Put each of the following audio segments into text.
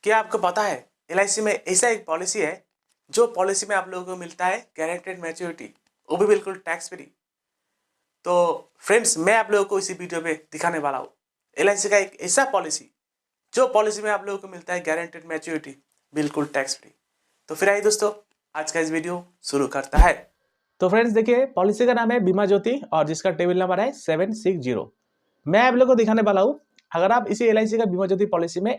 क्या आपको पता है एलआईसी में ऐसा एक पॉलिसी है जो पॉलिसी में आप लोगों को मिलता है गारंटेड मैच्योरिटी, वो भी बिल्कुल टैक्स फ्री। तो फ्रेंड्स, मैं आप लोगों को इसी वीडियो में दिखाने वाला हूँ एलआईसी का एक ऐसा पॉलिसी जो पॉलिसी में आप लोगों को मिलता है गारंटेड मैच्योरिटी, बिल्कुल टैक्स फ्री। तो फिर आइए दोस्तों, आज का इस वीडियो शुरू करता है। तो फ्रेंड्स देखिए, पॉलिसी का नाम है बीमा ज्योति और जिसका टेबल नंबर है 760। मैं आप लोगों को दिखाने वाला हूँ, अगर आप इसी एलआईसी का बीमा ज्योति पॉलिसी में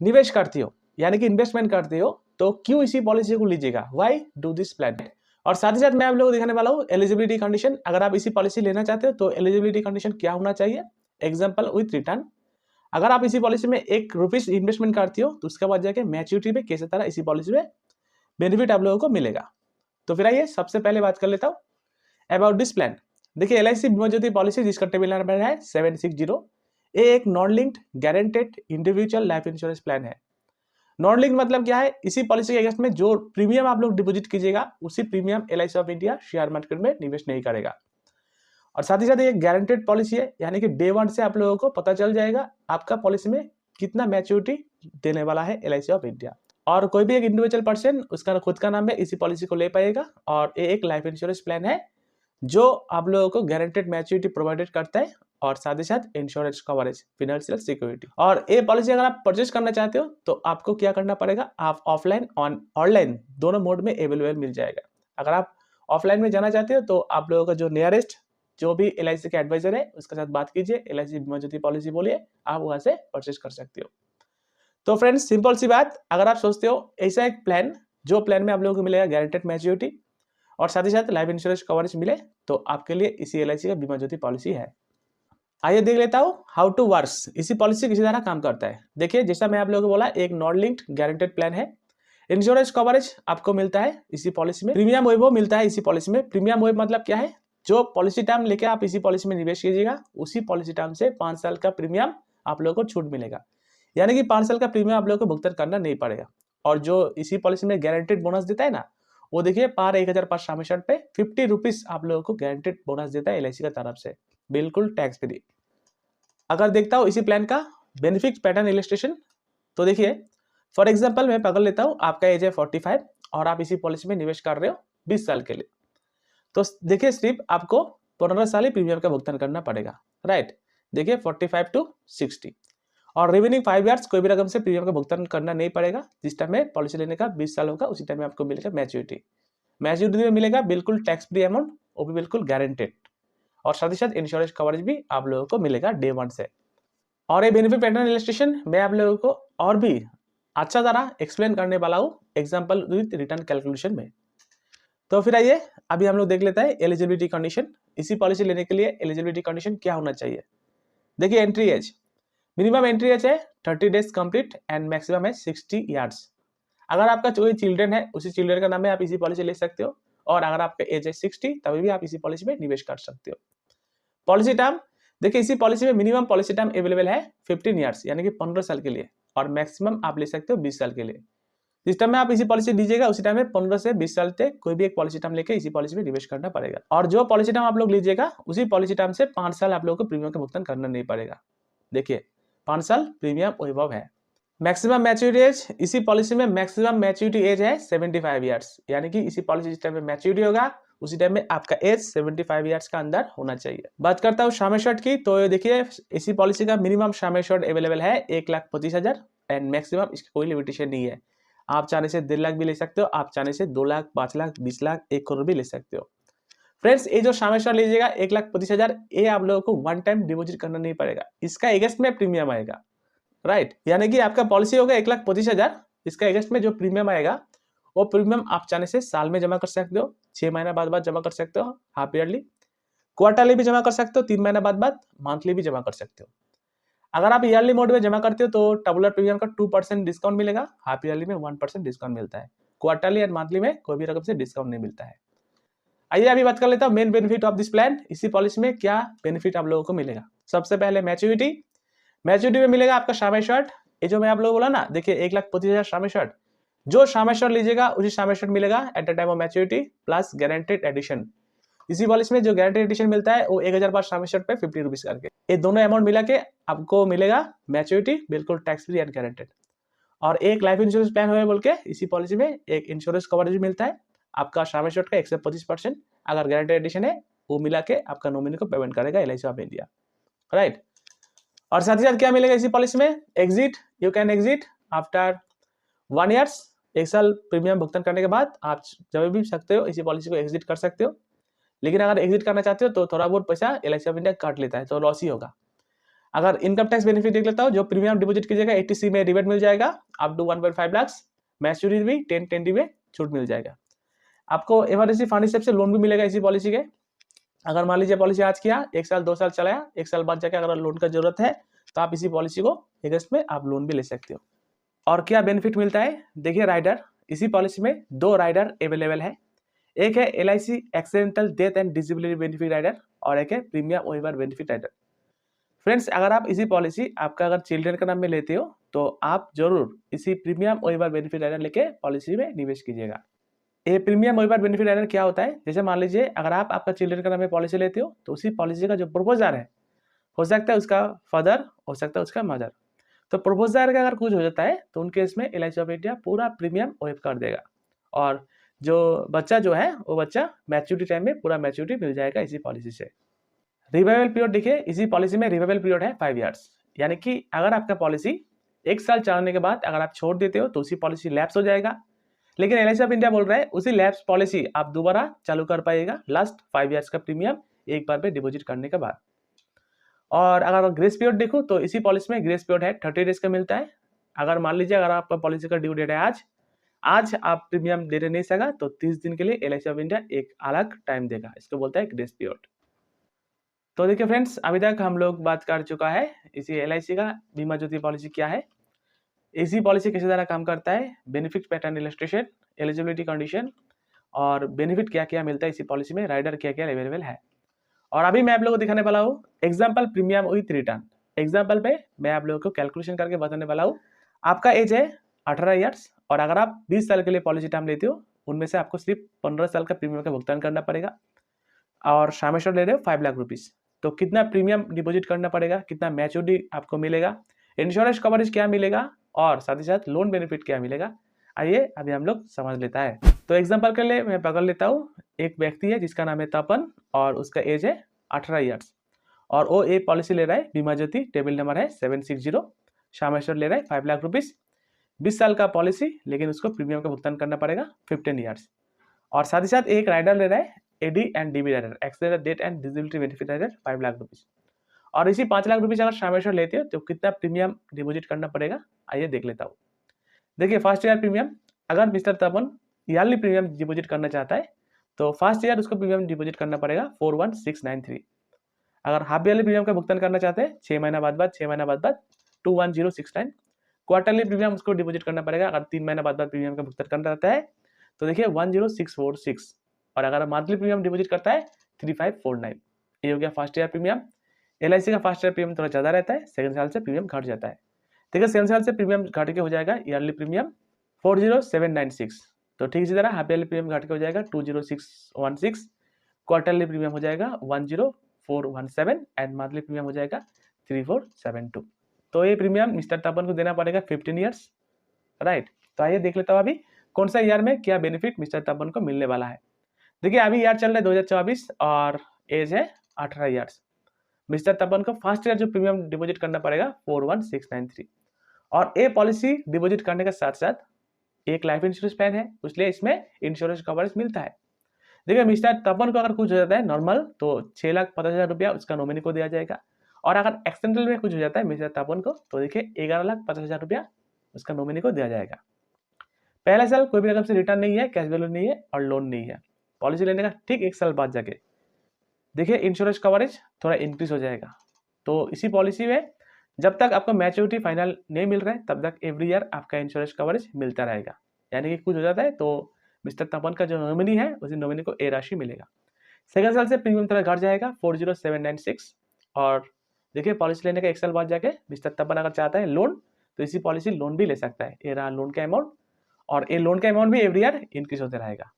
निवेश करती हो यानी कि इन्वेस्टमेंट करती हो तो क्यों इसी पॉलिसी को लीजिएगा, वाई डू दिस प्लान। और साथ ही साथ मैं आप लोगों को दिखाने वाला हूँ एलिजिबिलिटी कंडीशन। अगर आप इसी पॉलिसी लेना चाहते हो तो एलिजिबिलिटी कंडीशन क्या होना चाहिए, एग्जाम्पल विथ रिटर्न। अगर आप इसी पॉलिसी में ₹1 इन्वेस्टमेंट करती हो तो उसके बाद जाके मैच्योरिटी पे कैसे तरह इसी पॉलिसी में बेनिफिट आप लोगों को मिलेगा। तो फिर आइए सबसे पहले बात कर लेता हूँ अबाउट दिस प्लान। देखिए, एलआईसी बीमा ज्योति पॉलिसी जिसका टेबल नंबर है 760, ये एक non linked guaranteed individual life insurance plan है। नॉन लिंक मतलब क्या है, इसी पॉलिसी के अगेंस्ट में जो प्रीमियम आप लोग डिपॉजिट कीजिएगा उसी premium LIC of India share market में निवेश नहीं करेगा। और साथ ही साथ ये गारंटेड पॉलिसी है, यानी कि डे वन से आप लोगों को पता चल जाएगा आपका पॉलिसी में कितना मैच्योरिटी देने वाला है एलआईसी ऑफ इंडिया। और कोई भी एक इंडिविजुअल पर्सन उसका खुद का नाम है इसी पॉलिसी को ले पाएगा। और ये एक लाइफ इंश्योरेंस प्लान है जो आप लोगों को गारंटेड मैच्योरिटी प्रोवाइडेड करता है और साथ ही साथ इंश्योरेंस कवरेज, फाइनेंशियल सिक्योरिटी। और ये पॉलिसी अगर आप परचेज करना चाहते हो तो आपको क्या करना पड़ेगा, आप ऑफलाइन और ऑनलाइन दोनों मोड में अवेलेबल मिल जाएगा। अगर आप ऑफलाइन में जाना चाहते हो तो आप लोगों का जो नियरेस्ट जो भी एलआईसी के एडवाइजर है उसके साथ बात कीजिए, एलआईसी बीमा ज्योति पॉलिसी बोलिए, आप वहां से परचेज कर सकते हो। तो फ्रेंड्स, सिंपल सी बात, अगर आप सोचते हो ऐसा एक प्लान जो प्लान में आप लोगों को मिलेगा गारंटेड मैच्योरिटी और साथ ही साथ लाइफ इंश्योरेंस कवरेज मिले, तो आपके लिए इसी एलआईसी का बीमा ज्योति पॉलिसी है। आइए देख लेता हूँ हाउ टू वर्क्स। इसी पॉलिसी किसी तरह काम करता है। देखिए, जैसा मैं आप लोगों को बोला, एक नॉन लिंक्ड गारंटेड प्लान है। इंश्योरेंस कवरेज आपको मिलता है इसी पॉलिसी में, प्रीमियम वेव मिलता है इसी पॉलिसी में। प्रीमियम वेव मतलब क्या है, जो पॉलिसी टर्म लेके आप इसी पॉलिसी में निवेश कीजिएगा उसी पॉलिसी टर्म से 5 साल का प्रीमियम आप लोगों को छूट मिलेगा, यानी कि 5 साल का प्रीमियम आप लोगों को भुगतान करना नहीं पड़ेगा। और जो इसी पॉलिसी में गारंटेड बोनस देता है ना, वो देखिए पर 1000 पर समेशन पे ₹50 आप लोगों को गारंटेड बोनस देता है एलआईसी का तरफ से, बिल्कुल टैक्स फ्री। अगर देखता हूँ इसी प्लान का बेनिफिट पैटर्न इलस्ट्रेशन, तो देखिए फॉर एग्जांपल मैं पकड़ लेता हूँ, आपका एज है 45 और आप इसी पॉलिसी में निवेश कर रहे हो 20 साल के लिए। तो देखिए सिर्फ आपको 15 साल ही प्रीमियम का भुगतान करना पड़ेगा, राइट। देखिए 45 to 60 और रिमेनिंग 5 ईयर्स कोई भी रकम से प्रीमियम का भुगतान करना नहीं पड़ेगा। जिस टाइम में पॉलिसी लेने का 20 साल होगा उसी टाइम में आपको मिलेगा मैच्योरिटी। मैच्योरिटी में मिलेगा बिल्कुल टैक्स फ्री अमाउंट, वो भी बिल्कुल गारंटेड। और साथ ही साथ इंश्योरेंस कवरेज भी आप लोगों को मिलेगा डे वन से। और ये बेनिफिट पैटर्न इलस्ट्रेशन मैं आप लोगों को और भी अच्छा तरह एक्सप्लेन करने वाला हूँ एग्जाम्पल विद रिटर्न कैलकुलेशन में। तो फिर आइए अभी हम लोग देख लेते हैं एलिजिबिलिटी कंडीशन। इसी पॉलिसी लेने के लिए एलिजिबिलिटी कंडीशन क्या होना चाहिए। देखिए, entry age, minimum entry age है 30 डेज कंप्लीट एंड मैक्सिमम है 60 ईयर्स। अगर आपका कोई चिल्ड्रन है उसी चिल्ड्रन का नाम है आप इसी पॉलिसी ले सकते हो। और अगर आपका एज है 60 तभी भी आप इसी पॉलिसी में निवेश कर सकते हो। पॉलिसी टर्म, देखिए इसी पॉलिसी में मिनिमम पॉलिसी टर्म अवेलेबल है 15 ईयर्स यानी कि 15 साल के लिए, और मैक्सिमम आप ले सकते हो 20 साल के लिए। जिस टाइम में आप इसी पॉलिसी लीजिएगा उसी टाइम में 15 से 20 साल तक कोई भी एक पॉलिसी टर्म लेके इसी पॉलिसी में निवेश करना पड़ेगा। और जो पॉलिसी टर्म आप लोग लीजिएगा उसी पॉलिसी टर्म से 5 साल आप लोगों को प्रीमियम का भुगतान करना नहीं पड़ेगा। देखिए 5 साल प्रीमियम वैभव है। मैक्सिमम मैच्योरिटी एज, इसी पॉलिसी में मैक्सिमम मैच्योरिटी एज है 75 ईयर्स, यानी कि इसी पॉलिसी जिस टाइम में मैच्योरिटी होगा उसी टाइम में आपका एज 75 ईयर्स का अंदर होना चाहिए। बात करता हूँ सम एश्योर्ड की, तो देखिए इसी पॉलिसी का मिनिमम सम एश्योर्ड अवेलेबल है 1,25,000 एंड मैक्सिमम इसकी कोई लिमिटेशन नहीं है। आप चाहने से 1.5 लाख भी ले सकते हो, आप चाहने से 2 लाख, 5 लाख, 20 लाख, 1 करोड़ भी ले सकते हो। फ्रेंड्स, ये जो सम एश्योर्ड लीजिएगा 1,25,000, ये आप लोगों को वन टाइम डिपॉजिट करना नहीं पड़ेगा, इसका अगेंस्ट में प्रीमियम आएगा, राइट। यानी कि आपका पॉलिसी होगा 1,25,000, इसका अगेंस्ट में जो प्रीमियम आएगा वो प्रीमियम आप चाहने से साल में जमा कर सकते हो, 6 महीना बाद जमा कर सकते हो, हाफ ईयरली, क्वार्टरली भी जमा कर सकते हो, 3 महीना बाद मंथली भी जमा कर सकते हो। अगर आप ईयरली मोड में जमा करते हो तो टबुलर प्रीमियम का 2% डिस्काउंट मिलेगा, हाफ ईयरली में 1% डिस्काउंट मिलता है, क्वार्टरली एंड मंथली में कोई भी रकम से डिस्काउंट नहीं मिलता है। आइए अभी बात कर लेता हूँ main benefit of this plan. इसी पॉलिसी में क्या बेनिफिट आप लोगों को मिलेगा। सबसे पहले मैच्योरिटी, मैच्योरिटी में मिलेगा आपका सम एश्योर्ड। ये जो मैं आप लोगों को बोला ना, देखिए 1,25,000 सम एश्योर्ड, जो सम एश्योर्ड लीजिएगा उसी सम एश्योर्ड मिलेगा at the time of maturity plus guaranteed addition. इसी पॉलिसी में जो गारंटेड एडिशन मिलता है वो 1000 बार सम एश्योर्ड पे ₹50 करके, ये दोनों अमाउंट मिला के आपको मिलेगा मैच्योरिटी बिल्कुल टैक्स फ्री एंड गारंटेड। और एक लाइफ इंश्योरेंस प्लान है बोल के इसी पॉलिसी में एक इंश्योरेंस कवरेज भी मिलता है आपका सम एश्योर्ड का 125%, अगर गारंटेड एडिशन है वो मिला के आपका नॉमिनी को पेमेंट करेगा LIC ऑफ इंडिया, राइट। और साथ ही साथ क्या मिलेगा इसी पॉलिसी में, exit, you can exit after 1 years, 1 साल प्रीमियम भुगतान करने के बाद आप जब भी सकते हो इसी पॉलिसी को एग्जिट कर सकते हो। लेकिन अगर एग्जिट करना चाहते हो तो थोड़ा बहुत पैसा LIC ऑफ इंडिया काट लेता है, तो लॉस ही होगा। अगर इनकम टैक्स बेनिफिट देख लेता हूँ, जो प्रीमियम डिपॉजिट कीजिएगा 80C में रिबेट मिल जाएगा अप टू 1.5 लाख, मैच्योरिटी भी 10 में छूट मिल जाएगा। आपको इमरजेंसी फंड से लोन भी मिलेगा इसी पॉलिसी के। अगर मान लीजिए पॉलिसी आज किया, 1 साल 2 साल चलाया, 1 साल बाद जाके अगर लोन का जरूरत है तो आप इसी पॉलिसी को अगस्त में आप लोन भी ले सकते हो। और क्या बेनिफिट मिलता है, देखिए राइडर, इसी पॉलिसी में 2 राइडर अवेलेबल है। एक है LIC accidental death and disability benefit rider और एक है premium waiver benefit rider. Friends, अगर आप इसी पॉलिसी आपका अगर चिल्ड्रन का नाम में लेते हो तो आप जरूर इसी प्रीमियम वेवर बेनिफिट राइडर लेके पॉलिसी में निवेश कीजिएगा। ये प्रीमियम वेवर बेनिफिट राइडर क्या होता है, जैसे मान लीजिए अगर आप आपका चिल्ड्रन का नाम में पॉलिसी लेते हो तो उसी पॉलिसी का जो प्रपोजर है, हो सकता है उसका फादर, हो सकता है उसका मदर, तो प्रपोजर का अगर कुछ हो जाता है तो उनके इसमें LIC ऑफ इंडिया पूरा प्रीमियम वेव कर देगा और जो बच्चा जो है वो बच्चा मैच्योरिटी टाइम में पूरा मैच्योरिटी मिल जाएगा इसी पॉलिसी से। रिवाइवल पीरियड देखिए, इसी पॉलिसी में रिवाइवल पीरियड है 5 ईयर्स, यानी कि अगर आपका पॉलिसी 1 साल चलाने के बाद अगर आप छोड़ देते हो तो उसी पॉलिसी लैप्स हो जाएगा। लेकिन LIC ऑफ इंडिया बोल रहा है उसी लैप्स पॉलिसी आप दोबारा चालू कर पाएगा लास्ट 5 ईयर्स का प्रीमियम एक बार पे डिपॉजिट करने के बाद। और अगर ग्रेस पीरियड देखो तो इसी पॉलिसी में ग्रेस पीरियड है 30 डेज का मिलता है। अगर मान लीजिए अगर आपका पॉलिसी का ड्यू डेट है आज आप प्रीमियम दे नहीं सका तो 30 दिन के लिए LIC ऑफ इंडिया एक अलग टाइम देगा, इसको बोलता है ग्रेस पीरियड। तो देखिए फ्रेंड्स, अभी तक हम लोग बात कर चुका है इसी LIC का बीमा ज्योति पॉलिसी क्या है, इसी पॉलिसी किसी तरह काम करता है, benefit pattern illustration, eligibility condition और बेनिफिट क्या क्या मिलता है इसी पॉलिसी में, राइडर क्या क्या अवेलेबल है। और अभी मैं आप लोगों को दिखाने वाला हूँ example premium with return. Example पे मैं आप लोगों को कैलकुलेशन करके बताने वाला हूँ। आपका एज है 18 ईयर्स और अगर आप 20 साल के लिए पॉलिसी टर्म लेते हो उनमें से आपको सिर्फ 15 साल का प्रीमियम का भुगतान करना पड़ेगा और शामेश्वर ले रहे हो 5 लाख रुपीज, तो कितना प्रीमियम डिपॉजिट करना पड़ेगा, कितना मैच्योरिटी आपको मिलेगा, इंश्योरेंस कवरेज क्या मिलेगा और साथ ही साथ लोन बेनिफिट क्या मिलेगा, आइए अभी हम लोग समझ लेता है। तो एग्जांपल के लिए मैं पकड़ लेता हूँ, एक व्यक्ति है जिसका नाम है तपन और उसका एज है 18 ईयर्स और वो एक पॉलिसी ले रहा है बीमा ज्योति, टेबल नंबर है 760, शामेश्वर ले रहा है 5 लाख रुपीज, 20 साल का पॉलिसी, लेकिन उसको प्रीमियम का भुगतान करना पड़ेगा 15 ईयर्स। और साथ ही साथ एक राइडर ले रहा है AD and DB rider, accident death and disability benefit rider 5 lakh rupees. और इसी 5 लाख रुपीज अगर शामेश्वर लेते हो तो कितना प्रीमियम डिपॉजिट करना पड़ेगा, आइए देख लेता हूँ। देखिए फर्स्ट ईयर प्रीमियम, अगर मिस्टर तपन ईयरली प्रीमियम डिपॉजिट करना चाहता है तो फर्स्ट ईयर उसको प्रीमियम डिपॉजिट करना पड़ेगा 41693। अगर हाफ ईयरली प्रीमियम का भुगतान करना चाहते हैं 6 महीना बाद 21069। क्वार्टरली प्रीमियम उसको डिपॉजिट करना पड़ेगा अगर 3 महीना बाद प्रीमियम का भुगतान करना रहता है तो देखिए 10646। और अगर मंथली प्रीमियम डिपॉजिट करता है 3549। ये हो गया फर्स्ट ईयर प्रीमियम। LIC का फर्स्ट ईयर प्रीमियम थोड़ा ज़्यादा रहता है, सेकंड साल से प्रीमियम घट जाता है। देखिए सेकंड साल से प्रीमियम घट के हो जाएगा ईयरली प्रीमियम 40796, तो ठीक इसी तरह हाफ ईयरली प्रीमियम घट के हो जाएगा 20616, क्वार्टरली प्रीमियम हो जाएगा 10417 एंड मंथली प्रीमियम हो जाएगा 3472। तो ये प्रीमियम मिस्टर तपन को देना पड़ेगा 15 ईयर्स, राइट। तो आइए देख लेता हूँ अभी कौन सा ईयर में क्या बेनिफिट मिस्टर तपन को मिलने वाला है। देखिए अभी ईयर चल रहा है 2024 और एज है 18 ईयर्स। मिस्टर तपन को फर्स्ट ईयर जो प्रीमियम डिपॉजिट करना पड़ेगा 41693 और ये पॉलिसी डिपॉजिट करने के साथ साथ एक लाइफ इंश्योरेंस प्लान है, इसलिए इसमें इंश्योरेंस कवरेज मिलता है। देखिए मिस्टर तपन को अगर कुछ हो जाता है नॉर्मल तो 6,50,000 रुपया उसका नॉमिनी को दिया जाएगा और अगर एक्सीडेंटल में कुछ हो जाता है मिस्टर तपन को तो देखिए 11,50,000 रुपया उसका नॉमिनी को दिया जाएगा। पहले साल कोई भी रकम से रिटर्न नहीं है, कैश वैल्यू नहीं है और लोन नहीं है। पॉलिसी लेने का ठीक 1 साल बाद जाके देखिए इंश्योरेंस कवरेज थोड़ा इंक्रीज हो जाएगा। तो इसी पॉलिसी में जब तक आपको मैच्योरिटी फाइनल नहीं मिल रहा है तब तक एवरी ईयर आपका इंश्योरेंस कवरेज मिलता रहेगा, यानी कि कुछ हो जाता है तो मिस्टर तपन का जो नॉमिनी है उसी नॉमिनी को ए राशि मिलेगा। सेकंड साल से प्रीमियम थोड़ा घट जाएगा 40796 और देखिए पॉलिसी लेने का 1 साल बाद जाके मिस्टर तपन अगर चाहता है लोन तो इसी पॉलिसी लोन भी ले सकता है। ये रहा लोन का अमाउंट और ये लोन का अमाउंट भी एवरी ईयर इंक्रीज होते रहेगा।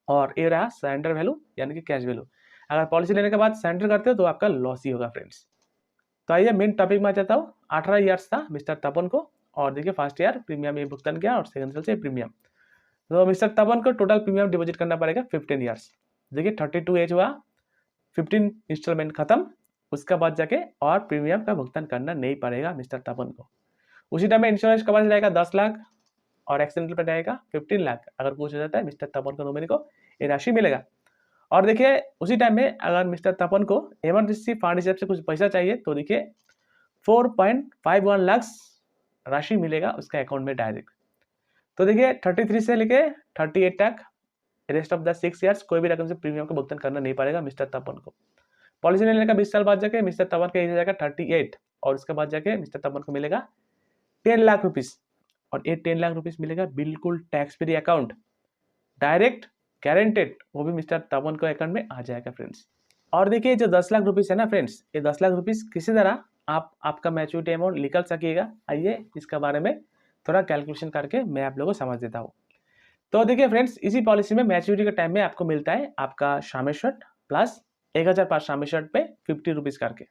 और ये रहा सरेंडर वैल्यू यानी कि कैश वैल्यू, अगर पॉलिसी लेने के बाद सरेंडर करते हो तो आपका लॉस ही होगा फ्रेंड्स। तो आइए मेन टॉपिक में आ जाता हूँ। 18 ईयर्स था मिस्टर तपन को और देखिए फर्स्ट ईयर प्रीमियम ये भुगतान किया और सेकंड साल से प्रीमियम। तो मिस्टर तपन को टोटल प्रीमियम डिपॉजिट करना पड़ेगा 15 ईयर्स। देखिए 32 एज हुआ, 15 इंस्टॉलमेंट खत्म, उसका बाद जाके और प्रीमियम का भुगतान करना नहीं पड़ेगा मिस्टर तपन को। उसी टाइम में इंश्योरेंस कवरेज रहेगा 10 लाख और एक्सीडेंटल पे रहेगा 15 लाख। अगर कुछ हो जाता है मिस्टर तपन को नॉमिनी को ये राशि मिलेगा। और देखिए उसी टाइम में अगर मिस्टर तपन को इमरजेंसी फंड हिसाब से कुछ पैसा चाहिए तो देखिए 4.51 लाख राशि मिलेगा उसका अकाउंट में डायरेक्ट। तो देखिए 33 से लेके 38 तक रेस्ट ऑफ द 6 ईयर्स कोई भी रकम से प्रीमियम का भुगतान करना नहीं पड़ेगा मिस्टर तपन को। पॉलिसी लेने का 20 साल बाद जाके मिस्टर तपन का एज हो जाएगा 38 और उसके बाद जाके मिस्टर तपन को मिलेगा 10 लाख रुपीस। और ये 10 लाख रुपीस मिलेगा बिल्कुल tax free account, direct guaranteed, वो भी मिस्टर तपन को अकाउंट में आ जाएगा फ्रेंड्स। और देखिए जो 10 लाख रुपीस है ना फ्रेंड्स, ये 10 लाख रुपीस किसी तरह आप आपका मैच्योरिटी अमाउंट निकल सकेगा। आइए इसका बारे में थोड़ा कैलकुलेशन करके मैं आप लोगों को समझ देता हूँ। तो देखिए फ्रेंड्स इसी पॉलिसी में मैच्योरिटी का टाइम में आपको मिलता है आपका शामी शर्ट प्लस 1000 पर शामी शर्ट पे 50 रुपीज करके,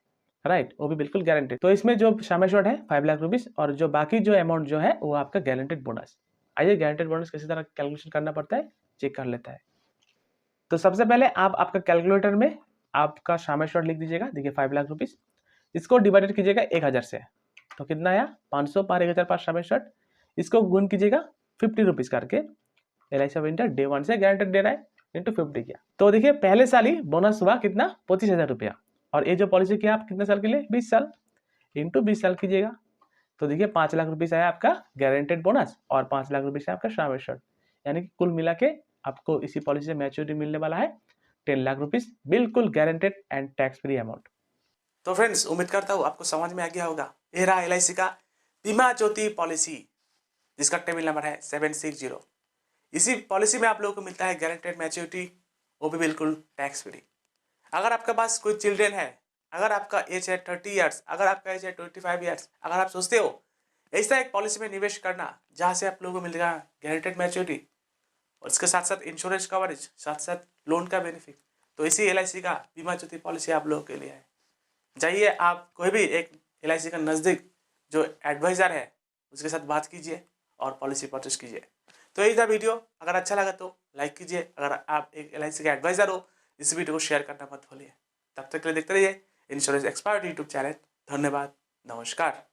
राइट, वो भी बिल्कुल गारंटेड। तो इसमें जो शामी शर्ट है 5 लाख रुपीज और जो बाकी जो अमाउंट जो है वो आपका गारंटेड बोनस। आइए गारंटेड बोनस किसी तरह कैलकुलेशन करना पड़ता है, चेक कर लेता है। तो सबसे पहले आप आपका कैलकुलेटर में आपका शामी शर्ट लिख दीजिएगा। देखिए 5 लाख रुपीज, इसको डिवाइडेड कीजिएगा 1000 से, तो कितना आया 500 पर 1000 पर शामी शर्ट, इसको गुण कीजिएगा 50 रुपीज करके। LIC ऑफ इंडिया डे 1 से गारंटेड दे रहा है इंटू 50 किया, तो देखिए पहले साल ही बोनस हुआ कितना 25,000 रुपया। और ये जो पॉलिसी किया आप कितने साल के लिए 20 साल इंटू 20 साल कीजिएगा, तो देखिए 5 लाख रुपीस आया आपका गारंटेड बोनस और 5 लाख रुपीस है आपका शामी शर्ट, यानी कि कुल मिला के आपको इसी पॉलिसी से मैच्योरिटी मिलने वाला है 10 लाख रुपीस, बिल्कुल guaranteed and tax free amount. तो फ्रेंड्स उम्मीद करता हूँ आपको समझ में आ गया होगा। ये रहा LIC का बीमा ज्योति पॉलिसी जिसका टेबल नंबर है 760। इसी पॉलिसी में आप लोगों को मिलता है गारंटेड मैच्योरिटी, वो भी बिल्कुल टैक्स फ्री। अगर आपके पास कोई चिल्ड्रेन है, अगर आपका एज है 30 ईयर्स, अगर आपका एज है 25 ईयर्स, अगर आप सोचते हो ऐसा एक पॉलिसी में निवेश करना जहाँ से आप लोगों को मिलेगा गारंटेड मैच्योरिटी और इसके साथ साथ इंश्योरेंस कवरेज, साथ साथ लोन का बेनिफिट, तो इसी LIC का बीमा ज्योति पॉलिसी आप लोगों के लिए है। जाइए आप कोई भी एक LIC का नज़दीक जो एडवाइज़र है उसके साथ बात कीजिए और पॉलिसी परचेस कीजिए। तो यही था वीडियो, अगर अच्छा लगा तो लाइक कीजिए। अगर आप एक LIC का एडवाइज़र हो इस वीडियो को शेयर करना मत भूलिए। तब तक के लिए देखते रहिए इंश्योरेंस एक्सपर्ट यूट्यूब चैनल। धन्यवाद, नमस्कार।